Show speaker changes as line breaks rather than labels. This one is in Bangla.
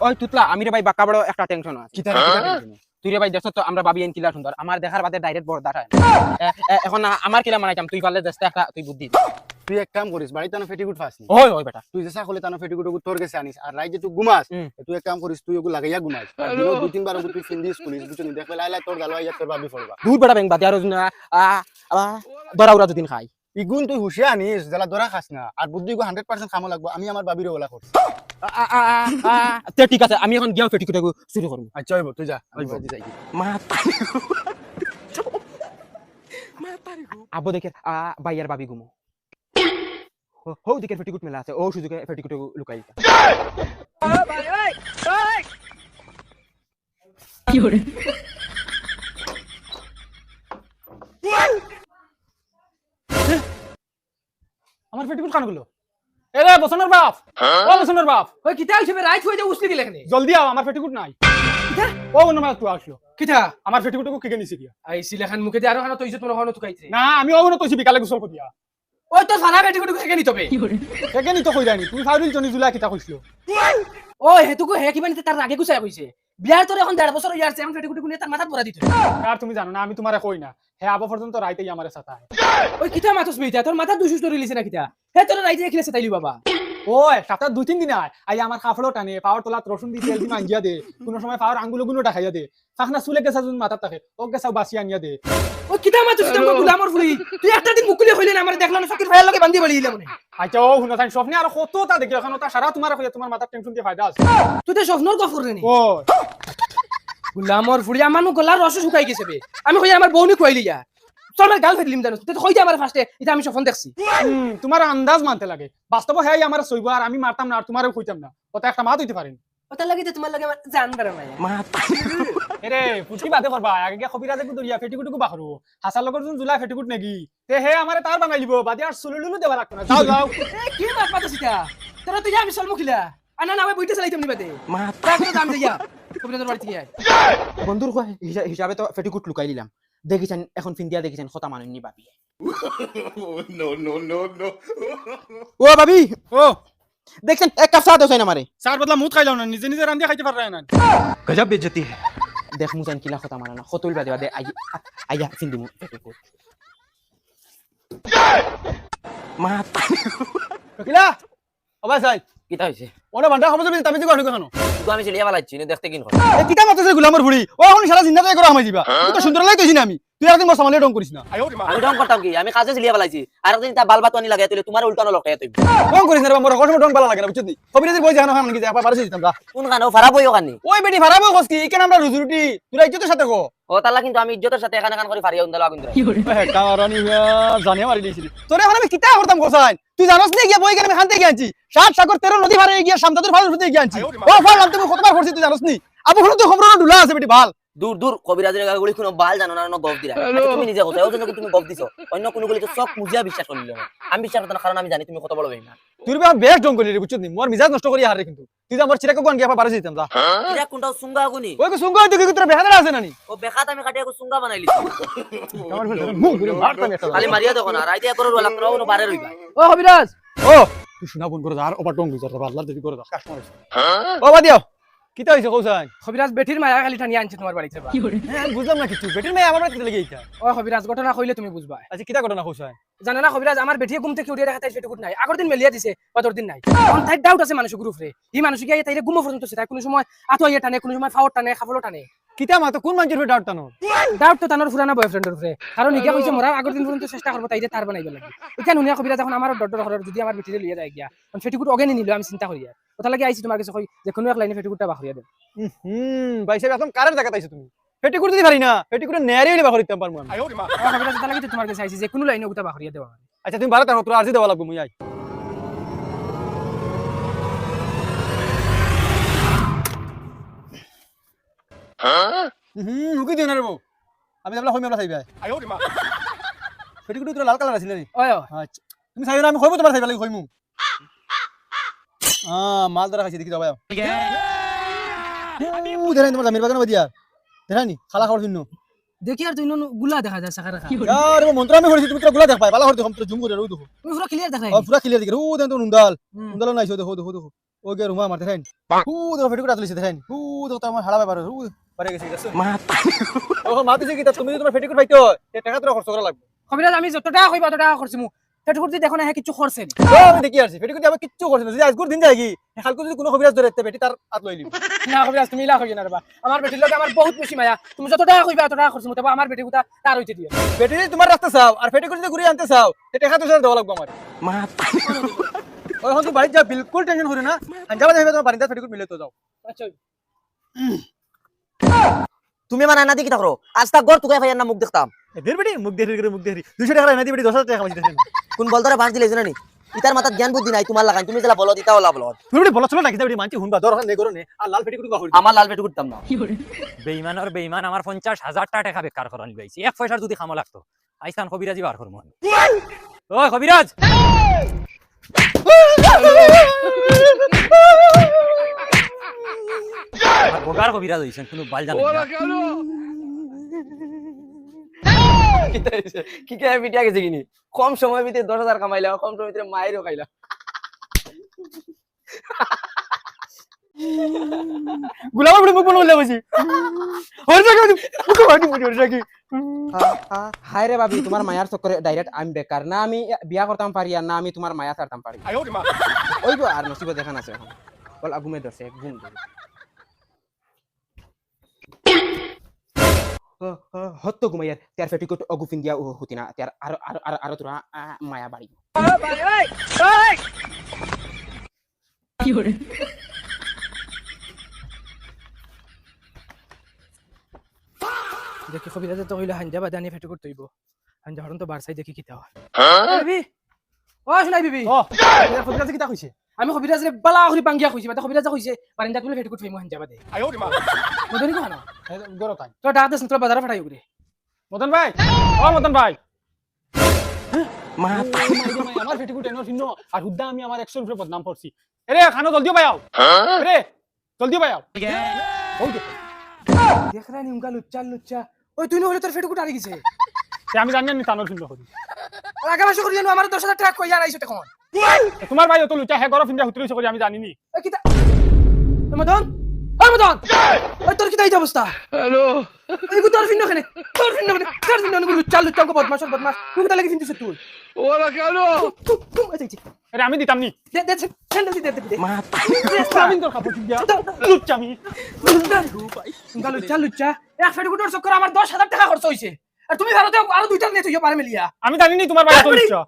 ওই তুতলা আমি রে ভাই বাক্কা বড় একটা টেনশন আছে তুই রে ভাই দেখছ তো আমরা ভাবি এন কিলা সুন্দর আমার দেখার বাদে ডাইরেক্ট বড় দাঁড়ায় এখন আমার কিলা মানাইতাম তুই পারলে দেশটা একটা তুই বুদ্ধি
তুই এক কাম করিস বাড়িতে না ফেটিকুট ফাসনি
ওই ওই বেটা
তুই যে সকলে তানো ফেটিকুট তোর কাছে আনিস আর রাইজে তুই ঘুমাস তুই এক কাম করিস তুই ওগুলো লাগাইয়া ঘুমাস আর দিনও দুই তিনবার তুই ফিন্দি স্কুলিস বুঝছিস দেখবে লাইলা তোর গালওয়া ইয়া তোর বাবি ফলবা
দুধ বেটা ব্যাংক বাদে আর দরা উড়া দুদিন খাই
ইগুন তুই হুশিয়া আনিস যারা দরা খাস না আর বুদ্ধি 100% খামো লাগবো আমি আমার বাবির ওলা করছি
ঠিক আছে আমি এখন গিয়ে ফেটিকুটে শুরু করবো
আচ্ছা হইব তুই যা যাই
আব্বু দেখে ভাইয়ার বাবি ঘুমো হো দিকে ফেটিকুট মেলা আছে ও সুযোগে ফেটিকুটে লুকাই দিতা
কি হরে
আমার ফেটিকুট কান গুলো এরে বসনের বাপ ও বসনের বাপ
ওই কিতা হিসেবে রাইট হয়ে যা উসলি দিলে এখানে
জলদি আও আমার ফেটিকুট নাই
কিতা
ও অন্য তুই আসলো
কিতা
আমার ফেটিকুটকে কে নিছি কি
আইছিল এখান মুখে দিয়ে আরো খানা তৈছে তোর খানা তুকাইছে
না আমি ও না তোছি বিকালে গোসল করিয়া
ওই তো সারা বেটি কুটু থেকে নিতবে
কি হরে
কে নি তো কই জানি তুই ফাউরিল জনি জুলা কিতা কইছিল
ও হেতুকো হে কিবা নিতে তার আগে গুছাই কইছে বিয়ার তোর এখন 1.5 বছর হইয়াছে এখন বেটি কুটু নিয়ে তার মাথা পড়া দিতে
আর তুমি জানো না আমি তোমারে কই না হে আবো পর্যন্ত রাইতেই আমারে সাথা
ওই কিতা মাথস বেইতা তোর মাথা দুই সুস্থ রিলিছে না কিতা হে তোর রাইতে খেলেছে তাইলি বাবা
ওই সপ্তাহ 2-3 দিন আই আমার কাফড়ো টানে পাওয়ার তোলা রসুন দি তেল দি মাঞ্জিয়া দে কোন সময় পাওয়ার আঙ্গুলো গুলো দেখাইয়া দে ফাখনা চুলে গেছা যুন মাথা থাকে ও গেছা বাসি আনিয়া দে
ওই কিতা মাথস তুমি গুলামর ফুলি তুই একটা দিন মুকুলি হইলে না আমার দেখলাম ফকির ভাইয়ের লগে বান্ধি বলি মনে
আচ্ছা ও হুনা তাই স্বপ্নে আর কতটা দেখি এখন ওটা সারা তোমার মাথা টেনশন দিয়ে ফায়দা আছে
তুই তো স্বপ্নর গফর রে নি
ও
গুলামর ফুলি আমার নু গলার রস শুকাই গেছে বে আমি কই আমার বউনি কইলি যা তোর আমার গাল ফেলিম জানো তুই তো কই দে আমার ফার্স্টে এটা আমি স্বপ্ন দেখছি
তোমার আন্দাজ মানতে লাগে বাস্তব হ্যাঁ আমার সইব আর আমি মারতাম না আর তোমারও কইতাম না ওটা একটা মাত হইতে পারেন
ওটা লাগি তোমার লাগে আমার জান ধরে নাই
এরে ফুটি বাদে করবা আগে গিয়া খবিরাজে দরিয়া ফেটিকুটুকু বাখরু হাসার লগর যোন জুলা ফেটিকুট নেকি তে হে আমারে তার বানাই লিব বাদে আর সুলুলুলু দেবা রাখতো না যাও যাও
এ কি মাত পাতাছিস তা তোরা তুই আমি সল মুখিলা আনা না আমি বইতে চালাইতাম নি বাদে মাত্রা করে দাম দিয়া কবিরাজের বাড়ি থেকে
বন্ধুর হিসাবে তো ফেটিকুট লুকাই দিলাম দেখিছেন এখন ফিন্দিয়া দেখিছেন কথা মানেননি বাবি ও বাবি
ও
দেখছেন এক কাপ চা দেন আমারে
চার বদলা মুত খাইলাম না নিজে নিজে রান্দি খাইতে পারে না
গজব বেজতি দেখ মুজান কিলা কথা মানে না কতল বাদে বাদে আইয়া ফিন্দি মু ফেটিকুট
কিলা অবাই সাই
কিতা হইছে
ওনা বান্ডা খবর দিবি তামি দিগো কেন
তো আমি চলিয়া পালাইছি নে দেখতে কিন
এ কিতা মাতছে গুলামর বুড়ি ও এখন সারা জিন্নাতে করে আমাই দিবা তুই তো সুন্দর লাগতেছিস না তুই একদিন মো সামালে ডং করিস না
আমি ডং করতাম কি আমি কাজে চলিয়া পালাইছি আর একদিন তা বালবাত আনি লাগাই তুই তোমার উল্টানো লটাই তুই
ডং করিস না মোর কষ্ট ডং ভালো লাগে না বুঝছিস নি কবিরাজি বই জানো হামন কি যা পারছিস দিতাম
কোন গানো ফারাপ হইও কানি
ওই বেটি ভাড়াবো কসকি কেন আমরা রুজুরুটি তুই ইজ্জতের সাথে কো
ও তালা কিন্তু আমি ইজ্জতের সাথে এখানে কান করে ফারিয়া উন্দালো আগুন
কি হরে
কারণি জানিয়ে মারি দিয়েছিলি তোরে এখন আমি কিতা করতাম গোসাই তুই জানোস না গিয়া বই কেন আমি খানতে গিয়েছি 7 সাগর 13 নদী পারে গিয়া শামতাদের ফাল ফুটে গিয়েছি ও ফাল তুমি কতবার করছিস তুই জানোস নি আবু হলো তো খবর ঢুলা আছে বেটি ভাল
দূর দূর কবিরাজের গাগুলি কোনো বাল জানো না গপ দিরা তুমি নিজে কথা ওই জন্য তুমি গপ দিছো অন্য কোনো গুলি তো সব মুজিয়া বিশ্বাস করলিল না আমি বিশ্বাস করতে না কারণ আমি জানি তুমি কত বড় বেইমান
তুই বা বেশ ডং করিলি বুঝছিস নি মোর মিজাজ নষ্ট করি হারে কিন্তু তুই আমার চিরাকে কোন গিয়া পারে দিতাম যা
কিরা কোনটা সুঙ্গা আগুনি
ওই কো সুঙ্গ তুই কি তোর বেহাদা আছে নানি
ও বেখাত আমি কাটিয়া সুঙ্গা বানাইলি
আমার ফেল মুখ ঘুরে মারতাম একটা
খালি মারিয়া দেখো না রাইতে করো লাগতো কোনো বারে রইবা
ও কবিরাজ
ও তুই শোনা ফোন করে আর ওভার ডং দিছর বাদলার দেবি করে কাস্টমার ও বাদিও কিতা হইছে কৌসাই
কবিরাজ বেটির মায়া খালি টানি আনছে তোমার বাড়িতে
কি হরে
হ্যাঁ বুঝলাম না কিছু বেটির মেয়ে আমার বাড়িতে লেগে গেছে
ও কবিরাজ ঘটনা কইলে তুমি বুঝবা
আচ্ছা কিতা ঘটনা কৌসাই
জানা না কবিরাজ আমার বেটিয়ে ঘুম থেকে উঠিয়ে দেখা তাই ফেটুকুট নাই আগর দিন মেলিয়া দিছে পাতর দিন নাই এখন তাই ডাউট আছে মানুষ গ্রুপ রে এই মানুষ কি তাইরে ঘুমো পর্যন্ত তাই কোনো সময় আতো আইয়া টানে কোনো সময় ফাওয়ার টানে খাফলো টানে
কিতা মা তো কোন মানুষের ফে ডাউট টানো
ডাউট তো তানোর পুরানা বয়ফ্রেন্ডের উপরে কারণ ইগা কইছে মোরা আগর দিন পর্যন্ত চেষ্টা করব তাইরে তার বানাইবে লাগে এখানে উনিয়া কবিরাজ এখন আমার ডডর ঘরের যদি আমার বেটিরে লিয়ে যায় গিয়া কারণ ফেটুকুট অগেনি নিল আমি চিন্তা করি আর কথা লাগে আইছি তোমার কাছে কই যে কোনো এক লাইনে ফেটুকুটটা বাখরিয়া দেন
ভাই সাহেব এখন কারের জায়গা তাইছো তুমি পেটি করে দিতে পারি না পেটি করে নেয়ারে হইলে বাখর দিতে পারবো আমি
কবিরাজ কথা লাগে তোমার কাছে আইছি যে কোনো লাইনে ওটা বাখরিয়া দেওয়া
আচ্ছা তুমি ভালো থাকো তোর আরজি দেওয়া লাগবে মুই আই হুকি দিও না রে বউ আমি যাবলা হইম আমরা চাইবে পেটি করে তোর লাল কালার আছিল রে
ওয়
আচ্ছা তুমি চাইবে না আমি হইব তোমার চাইবে লাগি হইমু মাল ধরা খাইছি দেখি যাবা দেখাই তোমার জামির বাগান বাদিয়া দেখানি খালা খাওয়ার জন্য
দেখি আর তুই গুলা দেখা যায় সাকার খা
আরে মন্ত্র আমি করেছি তুমি তো গুলা দেখ পাই বালা হর দেখো তো জুম করে রই দেখো
তুমি পুরো ক্লিয়ার দেখাই
পুরা ক্লিয়ার দেখো ও দেন তো নুন্দাল নুন্দাল নাইছো দেখো দেখো দেখো ও গে রুমা মারতে থাকেন হু দেখো ফেটুকুট আতলিছে দেখেন হু দেখো তো আমার হালা ব্যাপার হু পারে গেছে গেছে ও মারতেছে কি তা তুমি যদি তোমার ফেটুকুট পাইতো তে টাকা তো খরচ করা লাগবে
কবিরাজ আমি যত টাকা কইবা তত টাকা করছি মু ফেটুকুট দি দেখো না হ্যাঁ কিছু করছে না
ও আমি দেখি আসছি ফেটুকুট আবার কিচ্ছু করছে না যদি আজকের দিন যায় কি কালকে যদি কোনো কবিরাজ ধরে বেটি তার হাত লই লিব
না কবিরাজ তুমি ইলা কইনা রবা আমার বেটির লগে আমার বহুত বেশি মায়া তুমি যত টাকা কইবা তত টাকা করছি মু তবে আমার বেটি গুতা তার হইতে দিও
বেটি যদি তোমার রাস্তা চাও আর ফেটুকুট যদি ঘুরে আনতে চাও তে টাকা তো দেওয়া লাগবে আমার ও এখন তুই বাড়ি যা বিলকুল টেনশন করে না আনজাবা যাবে তোমার বাড়িতে ফেটুকুট মিলে তো যাও
আচ্ছা
তুমি আমার আয়না দেখি থাকো আজ তাক গড় তুকাই ভাইয়ার না মুখ দেখতাম
এদের বেটি মুখ দেখি মুখ দেখি 200 টাকা এনে দি বেটি 10,000 টাকা কামাইতে দেখেন
কোন বলদারে বাঁধ দিলে জানি ইতার মাথার জ্ঞান বুদ্ধি নাই তোমার লাগাই তুমি যেটা বলো দিতাও লাভ বলো
তুমি বেটি বলা চলো না কিতা বেটি মানছি হুনবা দরকার নেই করনে আর লাল ফেটুকুট গাহরি
আমার লাল পেটু করতাম না
বেইমান আর বেইমান আমার 50,000 টাকা বেকার করানি গাইছি এক পয়সার যদি খামো লাগতো আইসান কবিরাজি বার করবো আমি ও কবিরাজ বগার কবিরাজ হইছেন কোনো বাল জানেন না
কি কে পিটিয়া গেছে কিনি কম সময় ভিতরে 10,000 কামাইলা কম সময় ভিতরে মায়েরও খাইলা
গুলাম বড় মুখ বলে বসি ওর জায়গা মুখ বাড়ি মুড়ি ওর জায়গা
হায় রে বাবি তোমার মায়ার চক্করে ডাইরেক্ট আমি বেকার না আমি বিয়া করতাম পারি আর না আমি তোমার মায়া ছাড়তাম পারি ওই তো আর নসিবে দেখান আছে এখন বল আগুমে ধরছে ঘুম ধরে হত্য ঘুমাইয়ার তার ফেটিকুট অগুফিন দিয়া হতি না তার আর আর আর আর তোরা মায়া বাড়ি
দেখি কবিরাজে তো কইলো হাঞ্জা বাদানি ফেটুকুট তৈব হাঞ্জা হরন তো বারসাই দেখি কিতা হয় বিবি ও শুনাই বিবি
ও কবিরাজে কিতা কইছে
আমি কবিরাজে বালা করি পাঙ্গিয়া কইছি বাটা কবিরাজে কইছে বারিন্দা তুলে ফেটুকুট ফেমু হাঞ্জা বাদে মদনি কোন
গরো তাই
তো ডাক দেস তোর বাজারে ফাটাই উগরে
মদন ভাই ও মদন ভাই
মা
আমার ফেটিকুট এনো ফিনো আর হুদ্দা আমি আমার 100 রুপয়ে বদনাম করছি এরে খানো জলদি পাও এরে জলদি পাও ওই দেখো
দেখ রানি উনকা লুচ্চা লুচ্চা ওই তুই নহলে তোর ফেটুকুট আরি গেছে
আমি জানি না তানোর ফিনো করি
আর আগে মাসে করি জানো আমার 10,000 টাকা কইয়া আইছো তখন
তোমার ভাই অত লুচা হে গরো ফিনটা হুতরিছ করি আমি জানি নি
ওই কিতা মদন ওই মদন ওই তোর কিতা এই অবস্থা হ্যালো এই গো তোর ফিনো কেনে তোর ফিনো লুচ্চা লুচ্চা কো বদমাশ তুই কিতা লাগি ফিনছিস তুই
ওরা কেন
আরে আমি দিতাম নি
দে দে স্যান্ডেল দে দে
মা
আমি তোর কাপড় দিয়া লুচ্চা আমি
উনকা লুচ্চা লুচ্চা এক ফেটুকুটের চক্কর আমার 10,000 টাকা খরচ হইছে আর তুমি ভারতে আরো দুইটা নিয়ে তুইও পারে মিলিয়া
আমি জানি নি তোমার ভাই অত লুচ্চা